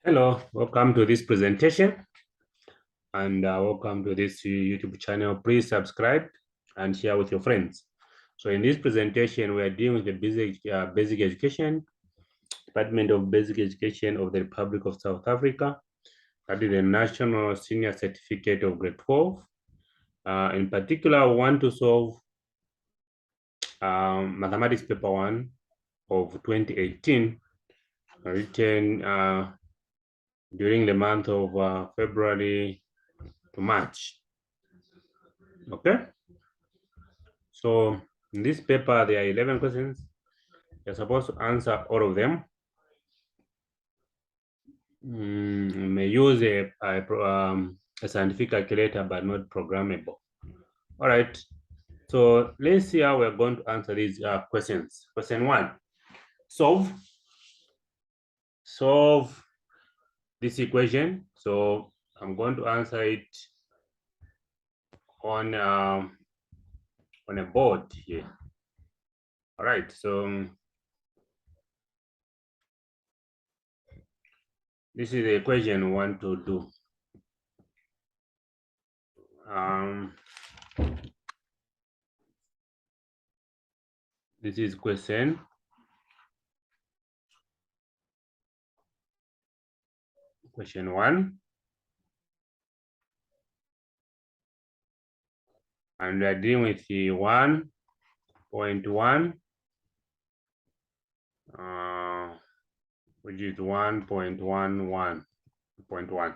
Hello, welcome to this presentation and welcome to this YouTube channel. Please subscribe and share with your friends. So in this presentation, we are dealing with the basic education, Department of Basic Education of the Republic of South Africa. That is the National Senior Certificate of Grade 12. In particular, I want to solve Mathematics Paper 1 of 2018, written during the month of February to March. Okay, so in this paper there are 11 questions. You're supposed to answer all of them. You may use a scientific calculator but not programmable. All right, so let's see how we're going to answer these questions. Question 1, solve this equation. So I'm going to answer it on a board here. All right, so this is the equation we want to do. This is question 1, and we are dealing with the 1.1, which is 1.11.1.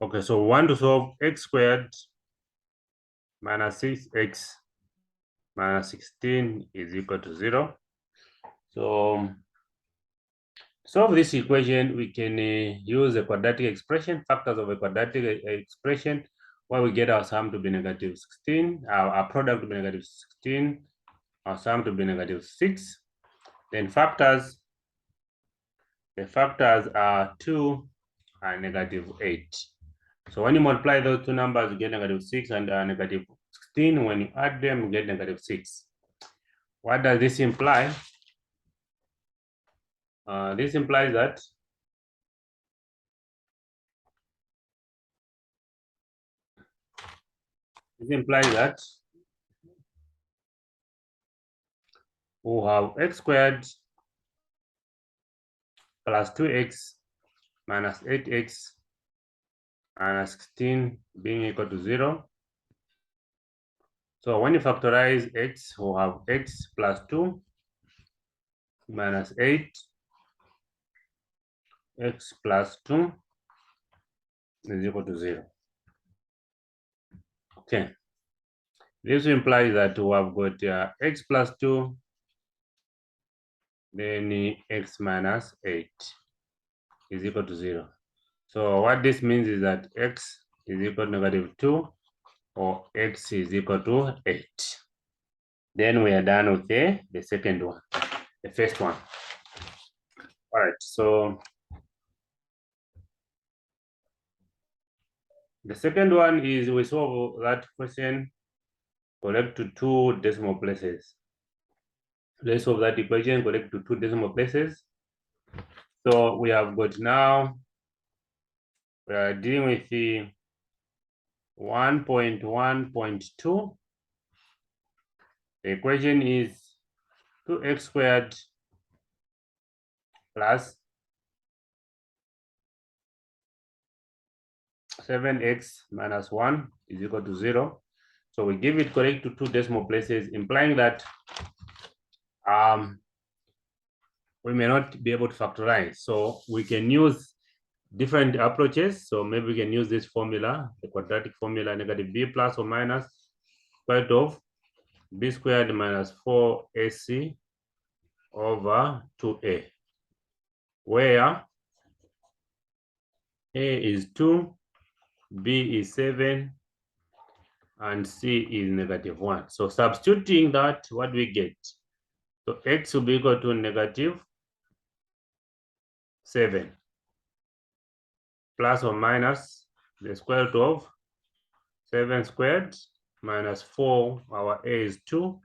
Okay, so we want to solve x squared minus 6x minus 16 is equal to 0. So solve this equation, we can use a quadratic expression, factors of a quadratic expression, where we get our sum to be negative 16, our product to be negative 16, our sum to be negative 6. Then factors, the factors are 2 and negative 8. So when you multiply those two numbers, you get negative 6 and negative 16. When you add them, you get negative 6. What does this imply? This implies that we have x squared plus 2x minus 8x minus 16 being equal to 0. So when you factorize x, we'll have x plus 2 minus 8, x plus 2 is equal to 0. Okay. This implies that we have got x plus 2, then x minus 8 is equal to 0. So what this means is that x is equal to negative 2 or x is equal to 8. Then we are done with the second one, the first one. All right, so the second one is we solve that question correct to 2 decimal places. Let's solve that equation correct to 2 decimal places. So we have got now, we are dealing with the 1.1.2. The equation is 2x squared plus 7x minus 1 is equal to 0. So we give it correct to 2 decimal places, implying that we may not be able to factorize. So we can use different approaches. So maybe we can use this formula, the quadratic formula, negative b plus or minus square root of b squared minus 4ac over 2a, where a is 2, b is 7, and c is negative 1. So substituting that, what do we get? So x will be equal to negative 7 plus or minus the square root of 7 squared minus 4, our a is 2,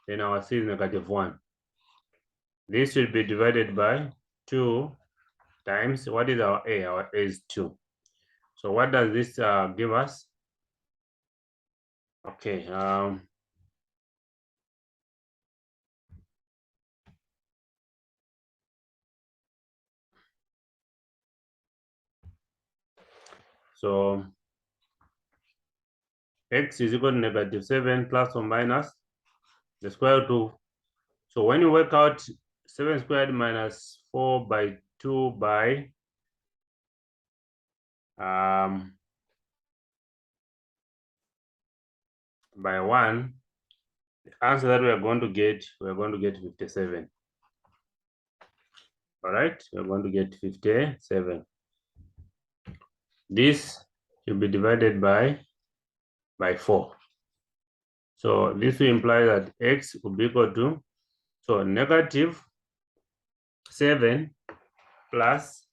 then our c is negative 1. This will be divided by 2 times, what is our A? Our A is 2. So what does this give us? Okay, so x is equal to -7 plus or minus the square root of. So when you work out 7 squared minus 4 by 2 by 1, the answer that we're going to get 57. All right, we're going to get 57. This should be divided by 4. So this will imply that x will be equal to, so -7 plus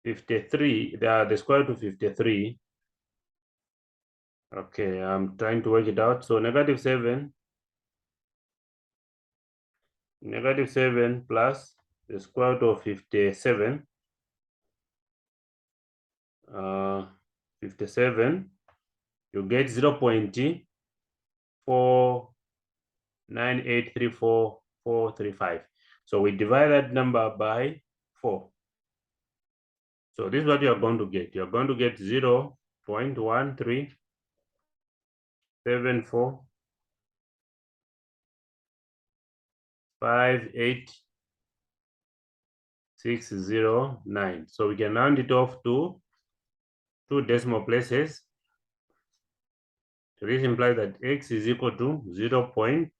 53, the square root of 53. Okay, I'm trying to work it out. So -7 plus the square root of 57, 57, you get 0.49834,435. So we divide that number by 4. So this is what you are going to get. You are going to get 0.137458,609. So we can round it off to 2 decimal places. So this implies that x is equal to 0.14.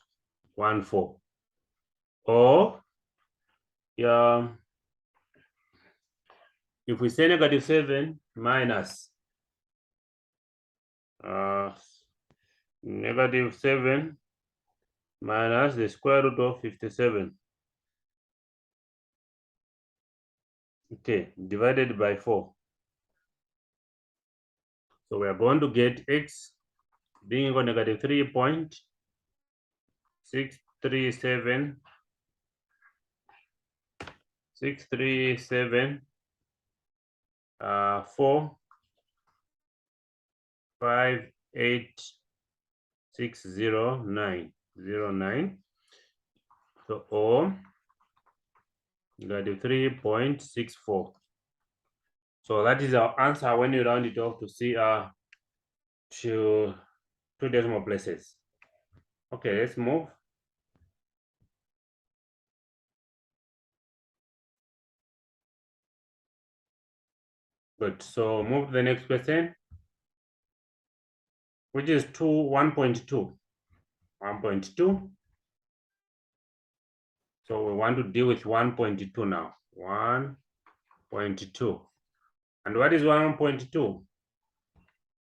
Or if we say -7 minus -7 minus the square root of 57, okay, divided by 4. So we are going to get x being equal to -3.637 4 5 8 609 09. So or -3.64. So that is our answer when you round it off to see to 2 decimal places. Okay, let's move. Good. So move to the next question, which is 1.2. 1.2. So we want to deal with 1.2 now. 1.2. And what is 1.2?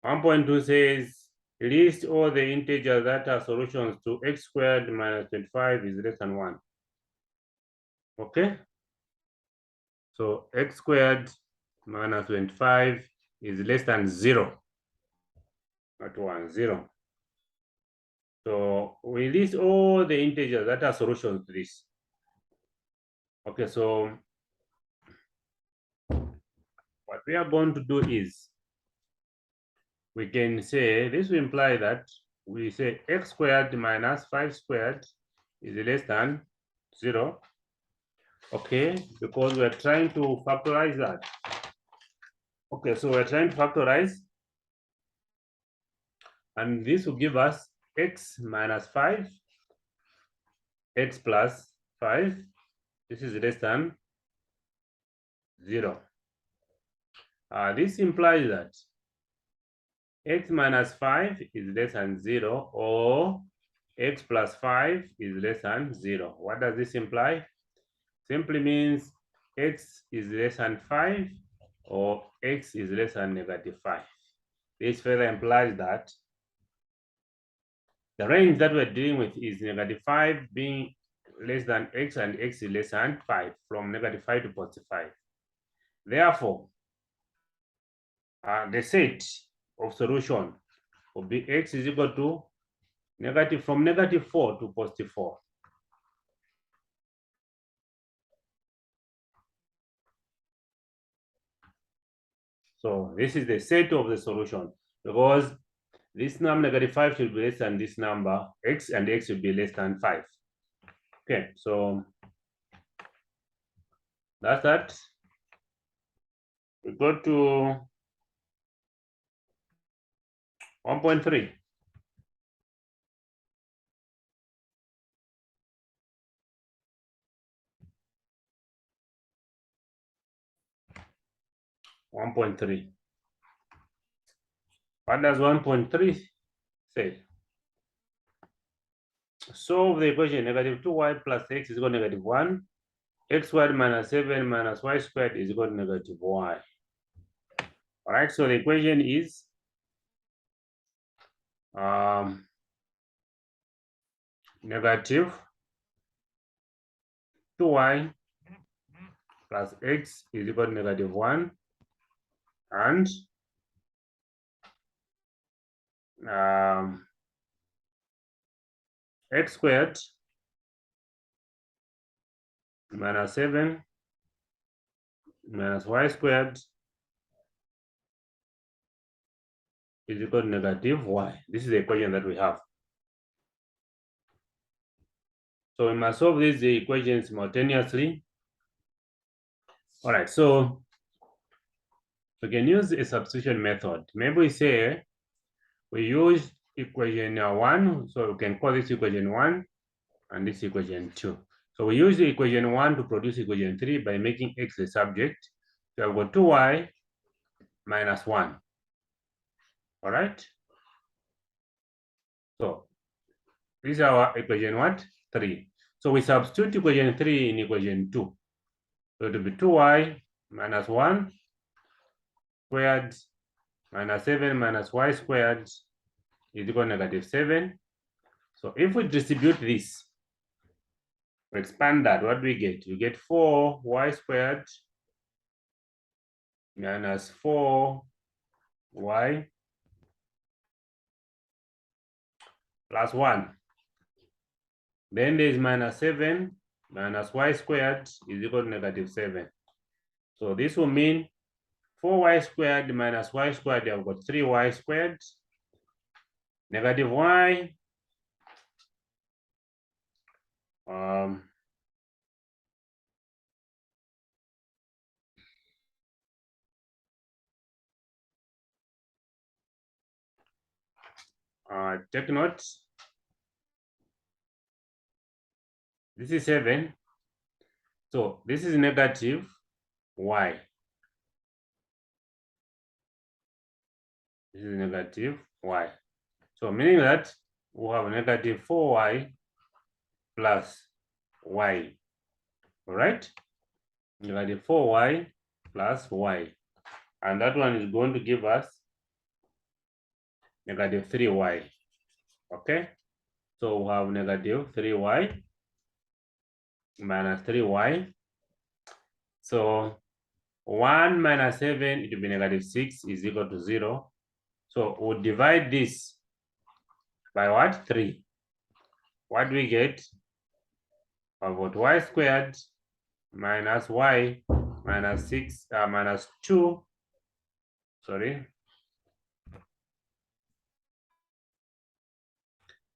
1.2 says list all the integers that are solutions to x squared minus 25 is less than 1. Okay? So x squared minus 25 is less than 0. Not 1, 0. So we list all the integers that are solutions to this. Okay, so what we are going to do is we can say this will imply that we say x squared minus 5 squared is less than 0. Okay, because we're trying to factorize that. Okay, so we're trying to factorize, and this will give us x minus 5, x plus 5. This is less than 0. This implies that x minus 5 is less than 0, or x plus 5 is less than 0. What does this imply? Simply means x is less than 5 or x is less than -5. This further implies that the range that we're dealing with is -5 being less than x and x is less than 5, from -5 to +5. Therefore, the set of solution will be x is equal to from -4 to +4. So this is the set of the solution, because this number -5 should be less than this number, x, and x should be less than 5. Okay, so that's that. We go to 1.3. What does 1.3 say? Solve the equation -2y plus x is equal to -1. X squared minus 7 minus y squared is equal to -y. All right, so the equation is -2y plus x is equal to -1, and x squared minus 7 minus y squared is equal to -y. This is the equation that we have. So we must solve these equations simultaneously. All right, so we can use a substitution method. Maybe we say we use equation 1, so we can call this equation 1 and this equation 2. So we use the equation 1 to produce equation 3 by making x the subject. So I've got 2y minus 1. All right. So this is our equation what? 3. So we substitute equation 3 in equation 2. So it will be 2y minus 1 squared minus 7 minus y squared is equal to -7. So if we distribute this, we expand that, what do we get? We get 4y squared minus 4y plus 1. Then there is -7 minus y squared is equal to -7. So this will mean 4y squared minus y squared, I've got 3y squared. -y take note. This is 7. So this is -y. This is -y. So meaning that we have -4y plus y. All right? -4y plus y. And that one is going to give us -3y. Okay? So we have -3y minus 3y. So 1 minus 7, it will be -6 is equal to 0. So we'll divide this by what? 3. What do we get? About y squared minus y minus 6 minus 2. Sorry.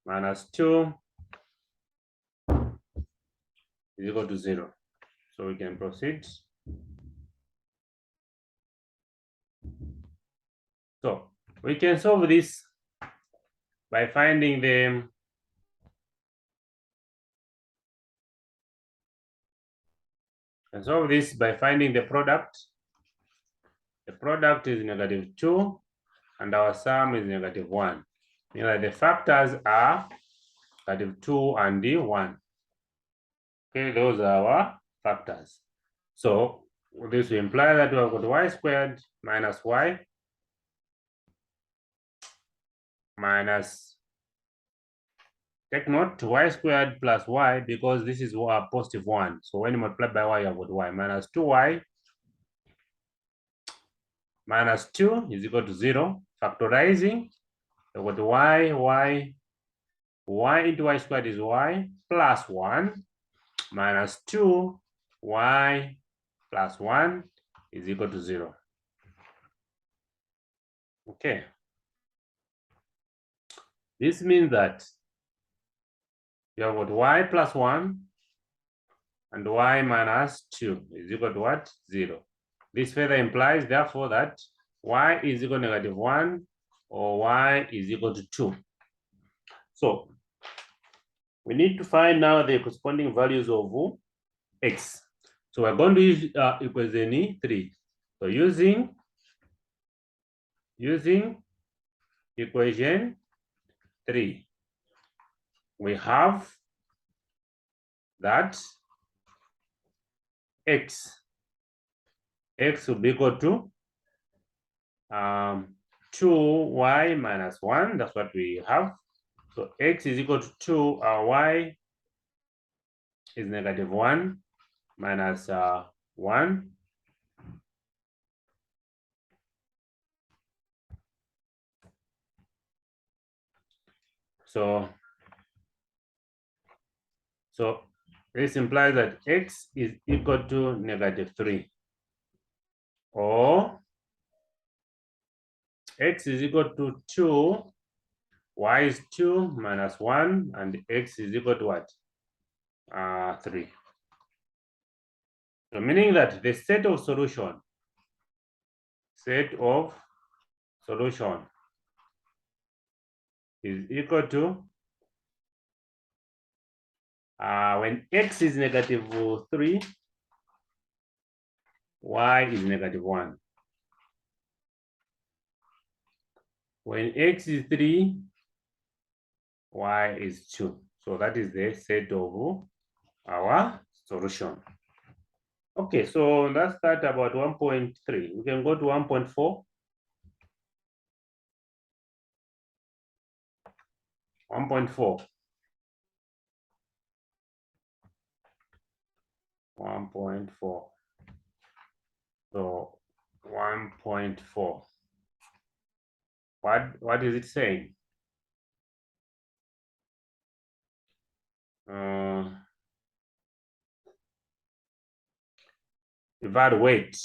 Minus 2 is equal to 0. So we can proceed. So we can solve this by finding the product. The product is -2 and our sum is -1. You know, the factors are -2 and the 1. Okay, those are our factors. So this will imply that we have got y squared minus y minus, take note, y squared plus y, because this is a positive 1. So when you multiply by y, you have got y minus 2y minus 2 is equal to 0. Factorizing, you have got y into y squared is y plus 1 minus 2y plus 1 is equal to 0. Okay. This means that you have got y plus 1 and y minus 2 is equal to what? 0. This further implies, therefore, that y is equal to -1 or y is equal to 2. So we need to find now the corresponding values of x. So we're going to use equation 3. So using equation 3, we have that x will be equal to 2y minus 1. That's what we have. So x is equal to 2, y is -1 minus 1. So this implies that x is equal to -3, or x is equal to 2, y is 2 minus 1, and x is equal to what? 3. So meaning that the set of solution is equal to, when x is -3, y is -1. When x is 3, y is 2. So that is the set of our solution. Okay, so that's that about 1.3. We can go to 1.4. 1.4. 1.4. So 1.4. What is it saying? Evaluate.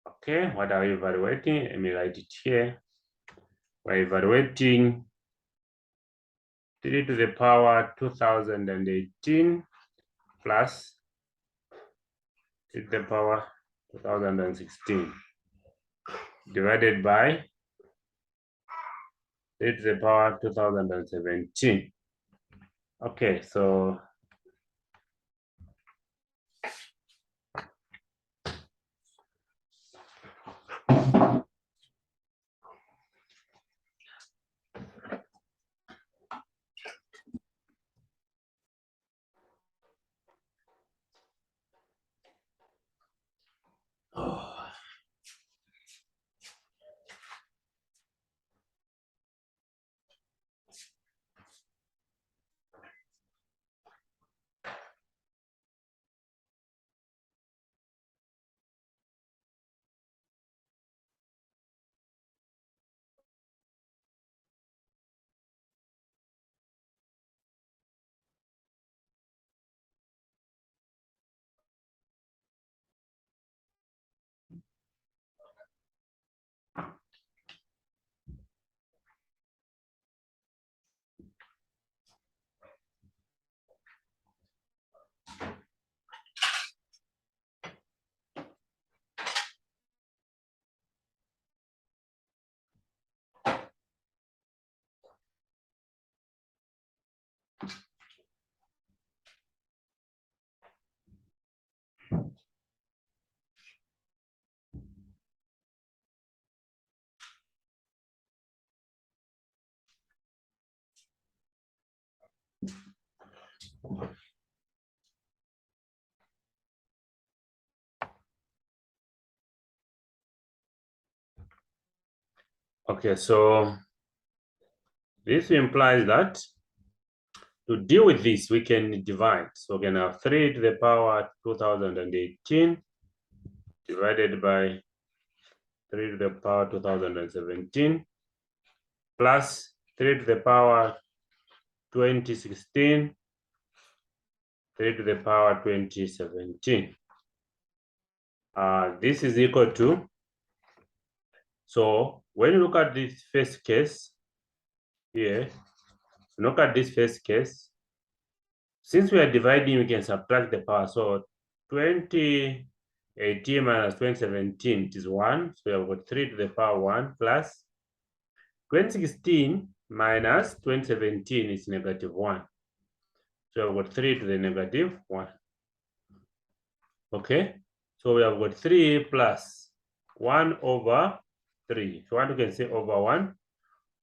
Okay, what are we evaluating? Let me write it here. We're evaluating 3 to the power 2018 plus 3 to the power 2016 divided by 3 to the power 2017. Okay, so okay, so this implies that to deal with this, we can divide. So we can have 3 to the power 2018 divided by 3 to the power 2017 plus 3 to the power 2016, 3 to the power 2017. This is equal to, So when you look at this first case here, look at this first case. Since we are dividing, we can subtract the power. So 2018 minus 2017 it is 1. So we have got 3 to the power 1 plus 2016 minus 2017 is negative 1. So we have got 3 to the negative 1. Okay, so we have got 3 plus 1 over 3. If you want, you can say over 1.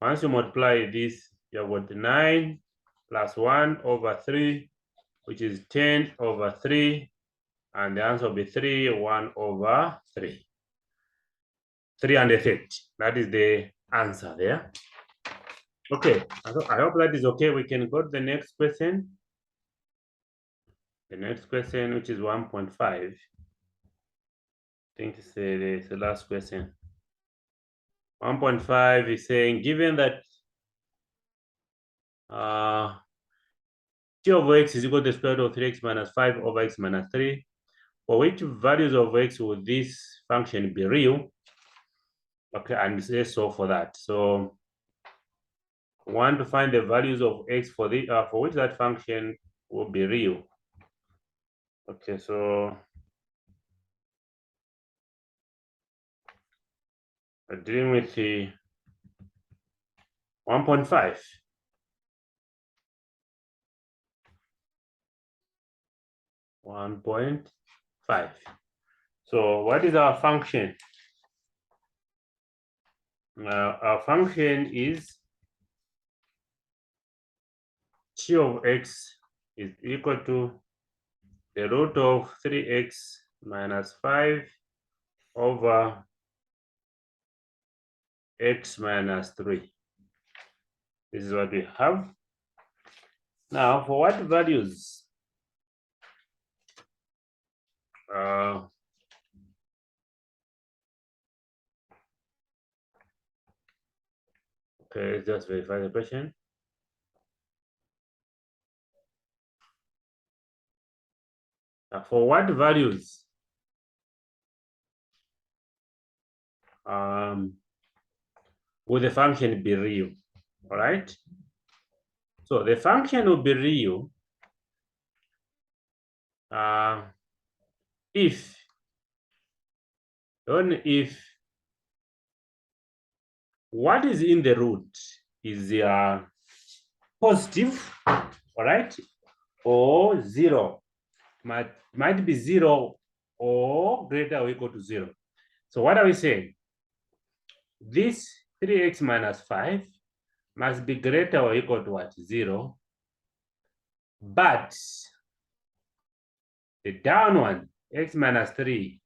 Once you multiply this, you have got 9 plus 1 over 3, which is 10 over 3. And the answer will be 3, 1 over 3. 330. That is the answer there. Okay, I hope that is okay. We can go to the next question. The next question, which is 1.5. I think it's the last question. 1.5 is saying, given that t over x is equal to the square root of 3x minus 5 over x minus 3, for which values of x will this function be real? Okay, and say so for that. So we want to find the values of x for which that function will be real. Okay, so we're dealing with the 1.5. 1.5. So what is our function? Our function is t of x is equal to the root of 3x minus 5 over x minus 3. This is what we have. Now, for what values? Okay, just verify the question. For what values will the function be real? All right. So the function will be real if what is in the root is positive, all right, or 0. Might be 0 or greater or equal to 0. So what are we saying? This 3x minus 5 must be greater or equal to what? 0. But the down one, x minus 3,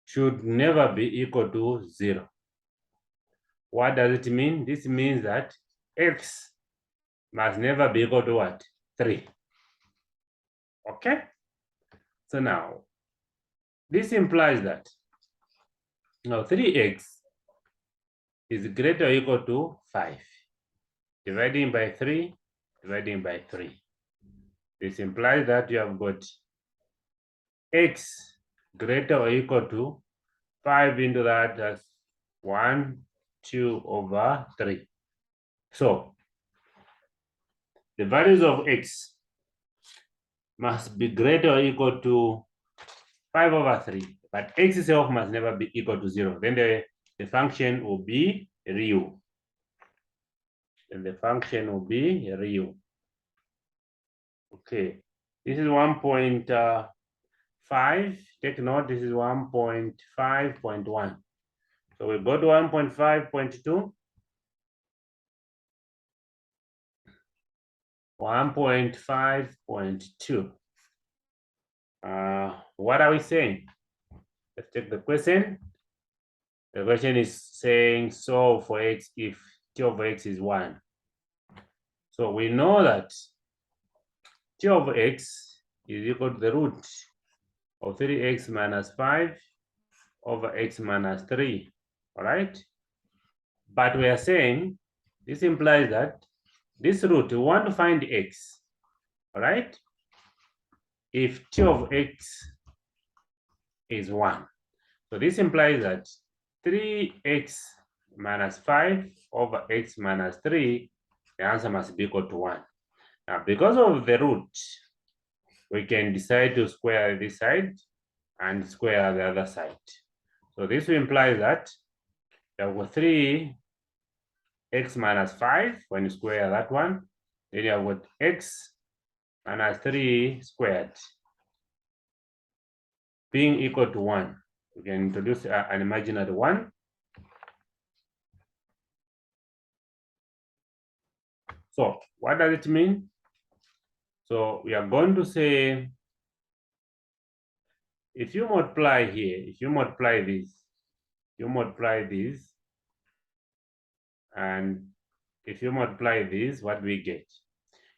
should never be equal to 0. What does it mean? This means that x must never be equal to what? 3. Okay? So now, this implies that now 3x is greater or equal to 5. Dividing by 3, dividing by 3. This implies that you have got x greater or equal to 5 into that, that's 1, 2 over 3. So the values of x must be greater or equal to 5 over 3, but x itself must never be equal to 0. Then the function will be real. Then the function will be real. Okay, this is 1.5. Take note, this is 1.5.1. So we go to 1.5.2. 1.5.2. What are we saying? Let's take the question. The question is saying solve for x if t over x is 1. So we know that t over x is equal to the root of 3x minus 5 over x minus 3. All right? But we are saying this implies that this root, we want to find x. All right? if t of x is 1. So this implies that 3x minus 5 over x minus 3, the answer must be equal to 1. Now, because of the root, we can decide to square this side and square the other side. So this will imply that there were 3x minus 5 when you square that one. Then you have got x minus 3 squared being equal to 1. We can introduce an imaginary 1. So what does it mean? So we are going to say, if you multiply here, if you multiply this, and if you multiply this, what do we get?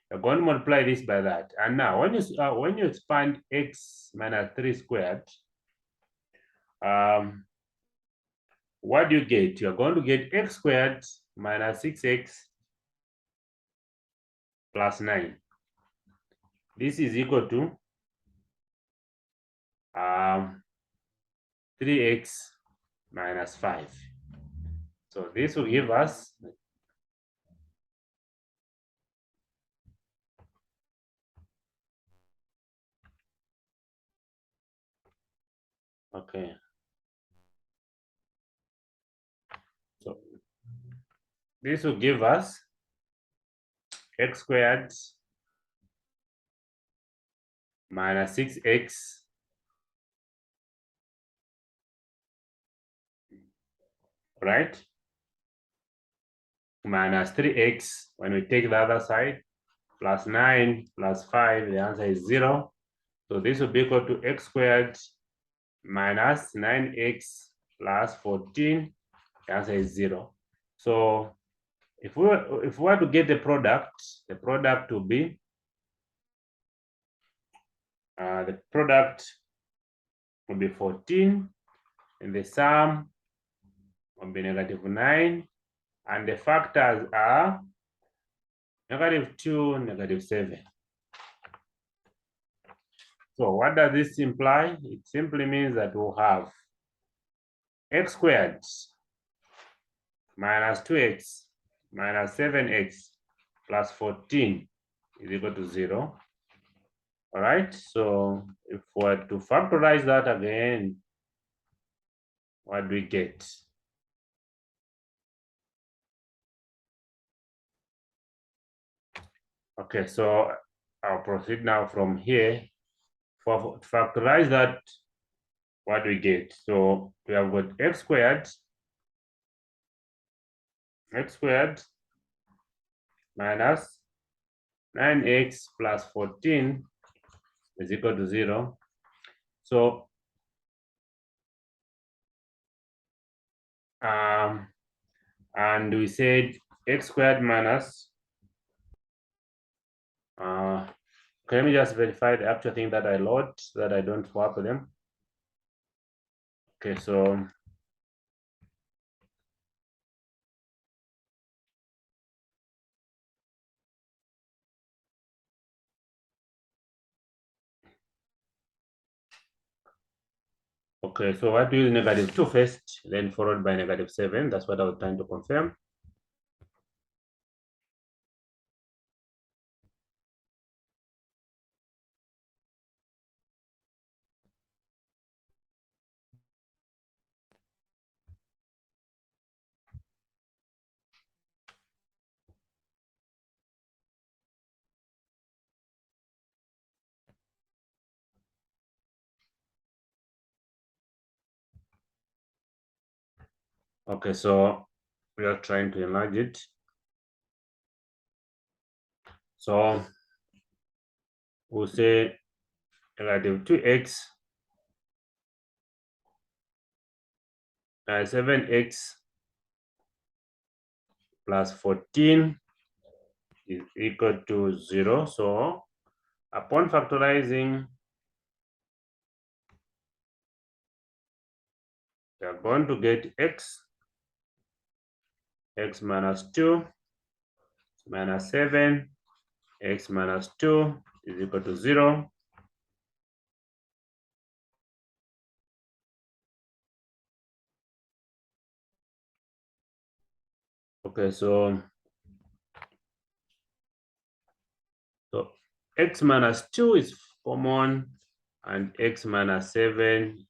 You're going to multiply this by that. And now when you expand x minus 3 squared, what do you get? You're going to get x squared minus 6x plus 9. This is equal to 3x minus 5. So this will give us okay. So this will give us x squared minus 6x right? Minus 3x when we take the other side, plus 9 plus 5, the answer is 0. So this will be equal to x squared minus 9x plus 14, the answer is 0. So if we were to get the product will be the product will be 14, and the sum will be -9, and the factors are -2, -7. So what does this imply? It simply means that we'll have x squared minus 2x minus 7x plus 14 is equal to 0. All right, so if we were to factorize that again, what do we get? Okay, so I'll proceed now from here. For factorize that, what do we get? So we have got x squared minus 9x plus 14 is equal to 0. So and we said x squared minus okay, let me just verify the actual thing that I load so that I don't swap them. Okay, so okay, so what do you use -2 first, then followed by -7. That's what I was trying to confirm. Okay, so we are trying to enlarge it. So we'll say -2x 7x plus 14 is equal to 0. So upon factorizing, we are going to get x minus 2 minus 7 x minus 2 is equal to 0. Okay, so x minus 2 is common and x minus 7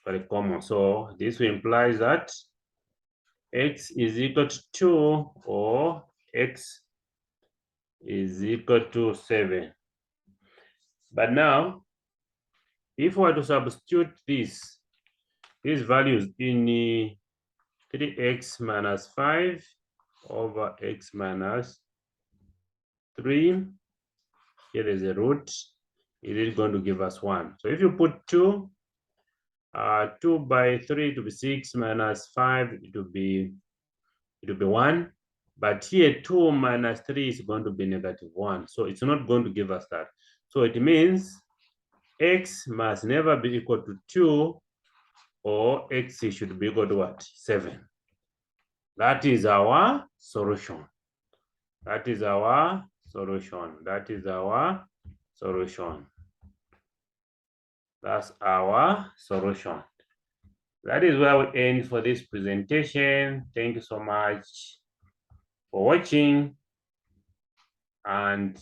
very common. So this will imply that x is equal to 2 or x is equal to 7. But now, if we were to substitute these values in 3x minus 5 over x minus 3, here is a root, it is going to give us 1. So if you put 2, 2 by 3 to be 6 minus 5, it will be 1. But here 2 minus 3 is going to be negative 1. So it's not going to give us that. So it means x must never be equal to 2, or x should be equal to what? 7. That is our solution. That is our solution. That is our solution. That's our solution. That is where we end for this presentation. Thank you so much for watching, and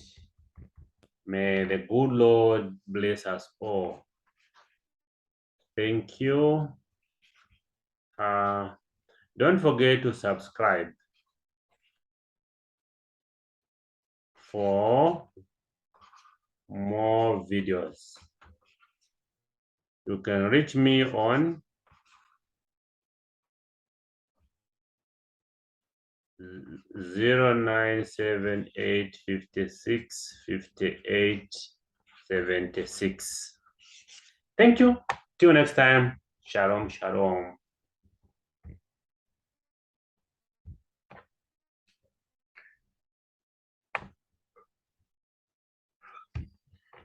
may the good Lord bless us all. Thank you. Don't forget to subscribe for more videos. You can reach me on 0978565876. Thank you. Till next time. Shalom, shalom.